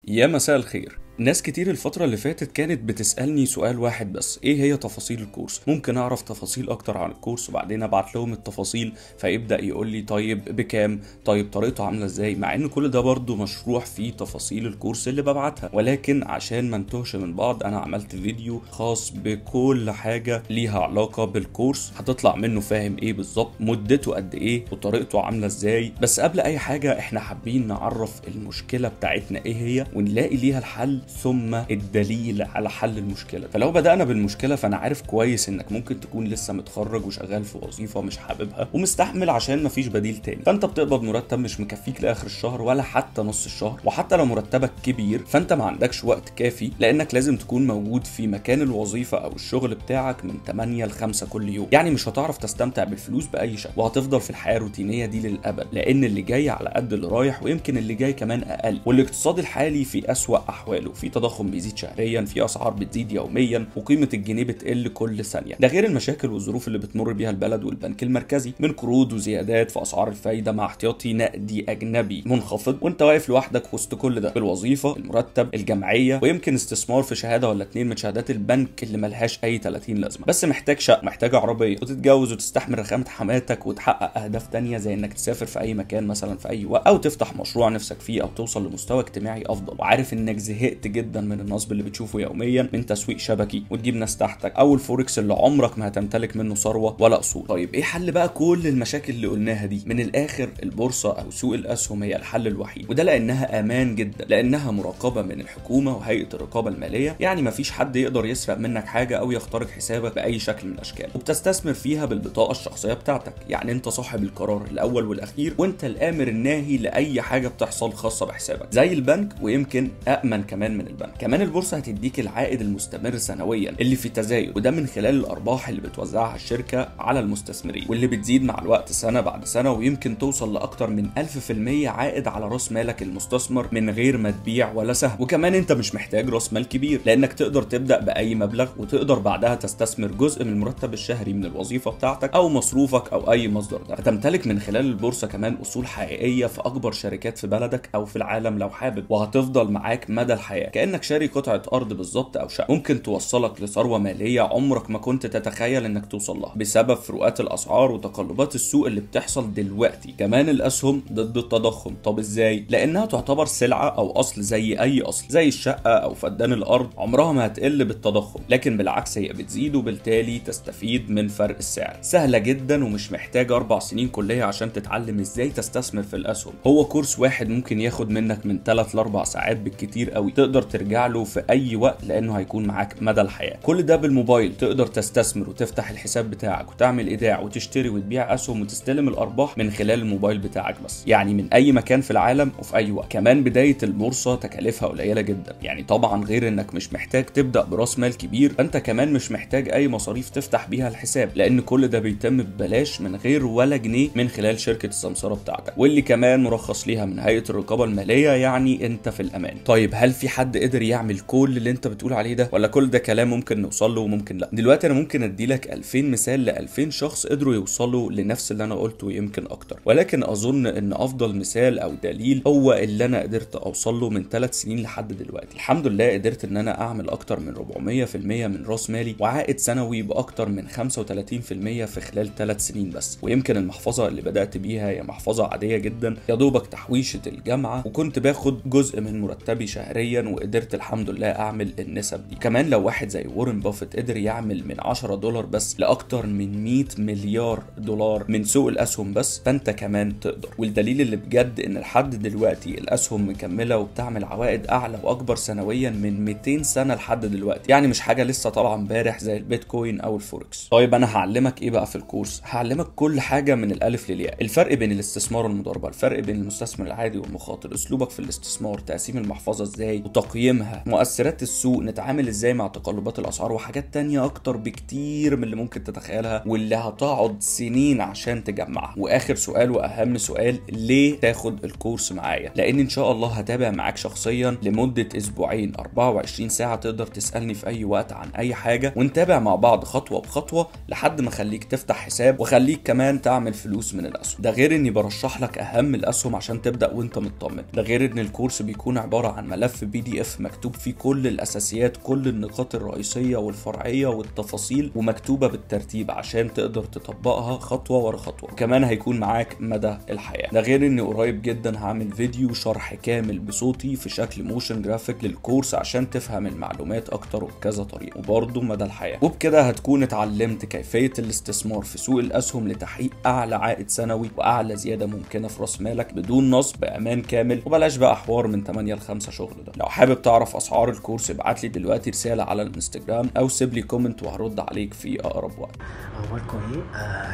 يا مساء الخير. ناس كتير الفترة اللي فاتت كانت بتسألني سؤال واحد بس، ايه هي تفاصيل الكورس؟ ممكن اعرف تفاصيل اكتر عن الكورس وبعدين ابعت لهم التفاصيل، فيبدأ يقول لي طيب بكام؟ طيب طريقته عاملة ازاي؟ مع ان كل ده برضو مشروح فيه تفاصيل الكورس اللي ببعتها، ولكن عشان ما نتوهش من بعض انا عملت فيديو خاص بكل حاجة ليها علاقة بالكورس، هتطلع منه فاهم ايه بالظبط، مدته قد ايه، وطريقته عاملة ازاي. بس قبل اي حاجة احنا حابين نعرف المشكلة بتاعتنا ايه هي ونلاقي ليها الحل ثم الدليل على حل المشكلة. فلو بدأنا بالمشكلة فأنا عارف كويس إنك ممكن تكون لسه متخرج وشغال في وظيفة مش حاببها ومستحمل عشان مفيش بديل تاني، فأنت بتقبض مرتب مش مكفيك لآخر الشهر ولا حتى نص الشهر، وحتى لو مرتبك كبير فأنت ما عندكش وقت كافي لأنك لازم تكون موجود في مكان الوظيفة أو الشغل بتاعك من 8 ل 5 كل يوم، يعني مش هتعرف تستمتع بالفلوس بأي شكل، وهتفضل في الحياة الروتينية دي للأبد، لأن اللي جاي على قد اللي رايح ويمكن اللي جاي كمان أقل، والاقتصاد الحالي في أسوأ أحواله، في تضخم بيزيد شهريا، في اسعار بتزيد يوميا، وقيمه الجنيه بتقل كل ثانيه، ده غير المشاكل والظروف اللي بتمر بيها البلد والبنك المركزي من قروض وزيادات في اسعار الفايده مع احتياطي نقدي اجنبي منخفض، وانت واقف لوحدك وسط كل ده بالوظيفه، المرتب، الجمعيه، ويمكن استثمار في شهاده ولا اتنين من شهادات البنك اللي ملهاش اي 30 لازمه، بس محتاج شقه، محتاج عربيه، وتتجوز وتستحمل رخامه حماتك، وتحقق اهداف تانية زي انك تسافر في اي مكان مثلا في اي وقت، او تفتح مشروع نفسك فيه، او توصل لمستوى اجتماعي افضل، وعارف انك زهقت جدا من النصب اللي بتشوفه يوميا من تسويق شبكي وتجيب ناس تحتك، او الفوركس اللي عمرك ما هتمتلك منه ثروه ولا اصول. طيب ايه حل بقى كل المشاكل اللي قلناها دي؟ من الاخر البورصه او سوق الاسهم هي الحل الوحيد، وده لانها امان جدا، لانها مراقبه من الحكومه وهيئه الرقابه الماليه، يعني مفيش حد يقدر يسرق منك حاجه او يخترق حسابك باي شكل من الاشكال، وبتستثمر فيها بالبطاقه الشخصيه بتاعتك، يعني انت صاحب القرار الاول والاخير، وانت الامر الناهي لاي حاجه بتحصل خاصه بحسابك زي البنك، ويمكن امن كمان من البنك. كمان البورصه هتديك العائد المستمر سنويا اللي في تزايد، وده من خلال الارباح اللي بتوزعها الشركه على المستثمرين، واللي بتزيد مع الوقت سنه بعد سنه، ويمكن توصل لاكتر من 1000% عائد على راس مالك المستثمر من غير ما تبيع ولا سهم. وكمان انت مش محتاج راس مال كبير، لانك تقدر تبدا باي مبلغ، وتقدر بعدها تستثمر جزء من المرتب الشهري من الوظيفه بتاعتك او مصروفك او اي مصدر ده. هتمتلك من خلال البورصه كمان اصول حقيقيه في اكبر شركات في بلدك او في العالم لو حابب، وهتفضل معاك مدى الحياه كانك شاري قطعه ارض بالظبط او شقه، ممكن توصلك لثروه ماليه عمرك ما كنت تتخيل انك توصل لها بسبب فروقات الاسعار وتقلبات السوق اللي بتحصل دلوقتي. كمان الاسهم ضد التضخم. طب ازاي؟ لانها تعتبر سلعه او اصل زي اي اصل، زي الشقه او فدان الارض، عمرها ما هتقل بالتضخم، لكن بالعكس هي بتزيد، وبالتالي تستفيد من فرق السعر. سهله جدا ومش محتاجه 4 سنين كليه عشان تتعلم ازاي تستثمر في الاسهم، هو كورس واحد ممكن ياخد منك من 3 ل 4 ساعات بالكتير قوي، تقدر ترجع له في اي وقت لانه هيكون معاك مدى الحياه. كل ده بالموبايل، تقدر تستثمر وتفتح الحساب بتاعك وتعمل ايداع وتشتري وتبيع اسهم وتستلم الارباح من خلال الموبايل بتاعك بس، يعني من اي مكان في العالم وفي اي وقت. كمان بدايه البورصه تكاليفها قليله جدا، يعني طبعا غير انك مش محتاج تبدا براس مال كبير، فانت كمان مش محتاج اي مصاريف تفتح بيها الحساب، لان كل ده بيتم ببلاش من غير ولا جنيه من خلال شركه السمسره بتاعتك، واللي كمان مرخص ليها من هيئه الرقابه الماليه، يعني انت في الامان. طيب هل في حد قدر يعمل كل اللي انت بتقول عليه ده، ولا كل ده كلام ممكن نوصل له وممكن لا؟ دلوقتي انا ممكن اديلك 2000 مثال ل 2000 شخص قدروا يوصلوا لنفس اللي انا قلته ويمكن اكتر، ولكن اظن ان افضل مثال او دليل هو اللي انا قدرت اوصل له من 3 سنين لحد دلوقتي. الحمد لله قدرت ان انا اعمل اكتر من 400% من راس مالي، وعائد سنوي باكتر من 35% في خلال 3 سنين بس. ويمكن المحفظه اللي بدات بيها هي محفظه عاديه جدا، يا دوبك تحويشه الجامعه، وكنت باخد جزء من مرتبي شهريا، وقدرت الحمد لله اعمل النسب دي. كمان لو واحد زي وارن بافيت قدر يعمل من $10 بس لاكتر من 100 مليار دولار من سوق الاسهم بس، فانت كمان تقدر. والدليل اللي بجد ان لحد دلوقتي الاسهم مكمله وبتعمل عوائد اعلى واكبر سنويا من 200 سنه لحد دلوقتي، يعني مش حاجه لسه طالعه امبارح زي البيتكوين او الفوركس. طيب انا هعلمك ايه بقى في الكورس؟ هعلمك كل حاجه من الالف للياء، الفرق بين الاستثمار والمضاربه، الفرق بين المستثمر العادي والمخاطر، اسلوبك في الاستثمار، تقسيم المحفظه ازاي، تقييمها، مؤثرات السوق، نتعامل ازاي مع تقلبات الاسعار، وحاجات تانية اكتر بكتير من اللي ممكن تتخيلها واللي هتقعد سنين عشان تجمعها. واخر سؤال واهم سؤال، ليه تاخد الكورس معايا؟ لان ان شاء الله هتابع معاك شخصيا لمدة اسبوعين 24 ساعة، تقدر تسألني في اي وقت عن اي حاجة، ونتابع مع بعض خطوة بخطوة لحد ما اخليك تفتح حساب واخليك كمان تعمل فلوس من الاسهم. ده غير اني برشح لك اهم الاسهم عشان تبدأ وانت مطمن. ده غير ان الكورس بيكون عبارة عن ملف PDF مكتوب فيه كل الاساسيات، كل النقاط الرئيسية والفرعية والتفاصيل، ومكتوبة بالترتيب عشان تقدر تطبقها خطوة ورا خطوة. وكمان هيكون معاك مدى الحياة. ده غير اني قريب جدا هعمل فيديو شرح كامل بصوتي في شكل موشن جرافيك للكورس عشان تفهم المعلومات اكتر وبكذا طريقة، وبرضه مدى الحياة. وبكده هتكون اتعلمت كيفية الاستثمار في سوق الاسهم لتحقيق اعلى عائد سنوي واعلى زيادة ممكنة في راس مالك بدون نصب، بامان كامل، وبلاش بقى حوار من 8 ل 5 شغل ده. لو حابب تعرف اسعار الكورس ابعت لي دلوقتي رسالة على الانستجرام او سيب لي كومنت وهرد عليك في اقرب وقت. اخباركم ايه؟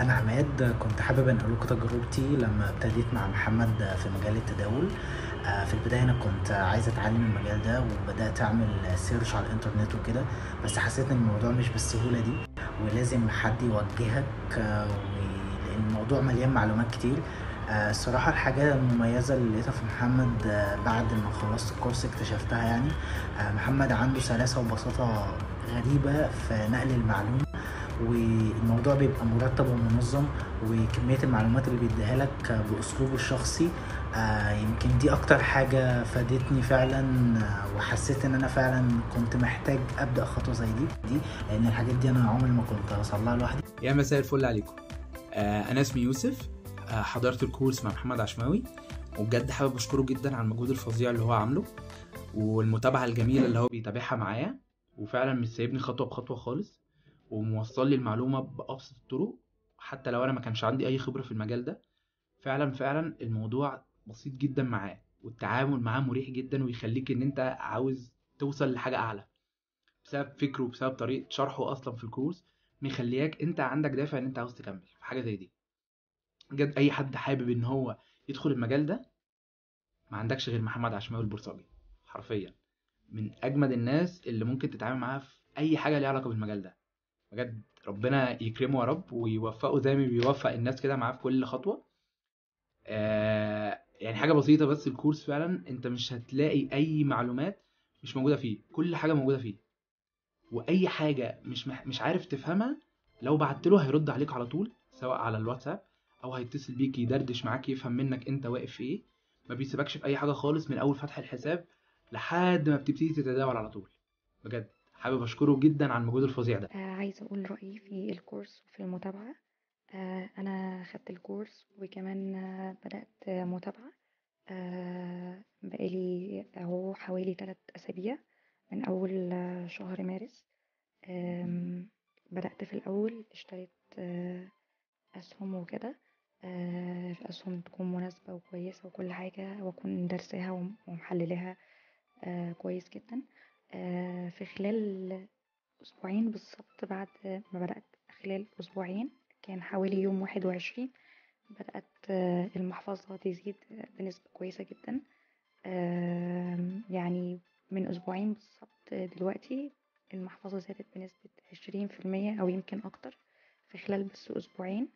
انا عماد. كنت حابب انقل لكم تجربتي لما ابتديت مع محمد في مجال التداول. في البدايه انا كنت عايز اتعلم المجال ده، وبدات اعمل سيرش على الانترنت وكده، بس حسيت ان الموضوع مش بالسهوله دي، ولازم حد يوجهك، لان الموضوع مليان معلومات كتير. الصراحه الحاجه المميزه اللي لقيتها في محمد بعد ما خلصت الكورس اكتشفتها، يعني محمد عنده سلاسه وبساطه غريبه في نقل المعلومه، والموضوع بيبقى مرتب ومنظم، وكمية المعلومات اللي بيديها لك بأسلوبه الشخصي. يمكن دي أكتر حاجة فادتني فعلا، وحسيت إن أنا فعلا كنت محتاج أبدأ خطوة زي دي، لأن الحاجات دي أنا عمري ما كنت أوصلها لوحدي. يا مساء الفل عليكم. أنا اسمي يوسف. حضرت الكورس مع محمد عشماوي، وبجد حابب أشكره جدا على المجهود الفظيع اللي هو عامله، والمتابعة الجميلة اللي هو بيتابعها معايا، وفعلا مش سايبني خطوة بخطوة خالص، وموصل لي المعلومة بأبسط الطرق حتى لو أنا ما كانش عندي أي خبرة في المجال ده. فعلا الموضوع بسيط جدا معاه، والتعامل معاه مريح جدا، ويخليك إن أنت عاوز توصل لحاجة أعلى بسبب فكره وبسبب طريقة شرحه أصلا في الكورس، مخلياك أنت عندك دافع إن أنت عاوز تكمل في حاجة زي دي. بجد أي حد حابب إن هو يدخل المجال ده ما عندكش غير محمد عشماوي البورصاجي، حرفيا من أجمد الناس اللي ممكن تتعامل معاها في أي حاجة ليها علاقة بالمجال ده. بجد ربنا يكرمه يا رب، ويوفقه زي ما بيوفق الناس كده معاه في كل خطوة. يعني حاجة بسيطة، بس الكورس فعلا انت مش هتلاقي اي معلومات مش موجودة فيه، كل حاجة موجودة فيه، واي حاجة مش عارف تفهمها لو بعت له هيرد عليك على طول، سواء على الواتساب او هيتصل بيك يدردش معاك يفهم منك انت واقف في ايه. ما بيسيبكش في اي حاجة خالص من اول فتح الحساب لحد ما بتبتدي تتداول على طول. بجد حابب اشكره جدا على المجهود الفظيع ده. عايزة أقول رأيي في الكورس وفي المتابعة. أنا خدت الكورس وكمان بدأت متابعة. بقالي أهو حوالي 3 أسابيع من أول شهر مارس. بدأت في الأول اشتريت أسهم وكده، في أسهم تكون مناسبة وكويسة وكل حاجة، وأكون درسها ومحللها كويس جدا. في خلال أسبوعين بالظبط، بعد ما بدأت خلال أسبوعين كان حوالي يوم 21 بدأت المحفظة تزيد بنسبة كويسة جدا. يعني من أسبوعين بالظبط دلوقتي المحفظة زادت بنسبة 20% أو يمكن أكتر في خلال بس أسبوعين.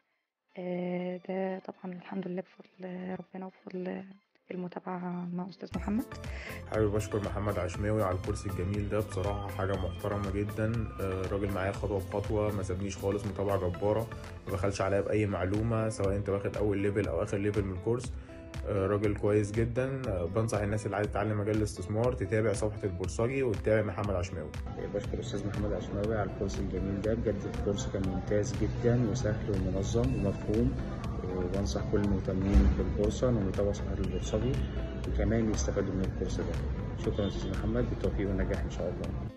ده طبعا الحمد لله بفضل ربنا وبفضل المتابعة مع أستاذ محمد. حابب أشكر محمد عشماوي على الكورس الجميل ده، بصراحة حاجة محترمة جدا. راجل معايا خطوة بخطوة، ما سابنيش خالص، متابعة جبارة، ما بخلش عليا بأي معلومة سواء انت واخد أول ليفل أو آخر ليفل من الكورس. راجل كويس جدا. بنصح الناس اللي عايزة تتعلم مجال الاستثمار تتابع صفحة البورصاجي وتتابع محمد عشماوي. بشكر أستاذ محمد عشماوي على الكورس الجميل ده، بجد الكورس كان ممتاز جدا وسهل ومنظم ومفهوم، وبنصح كل المهتمين بالبورصة انهم يتابعوا صفحة البورصاجي وكمان يستفادوا من الكورس ده. شكرا أستاذ محمد، بالتوفيق والنجاح إن شاء الله.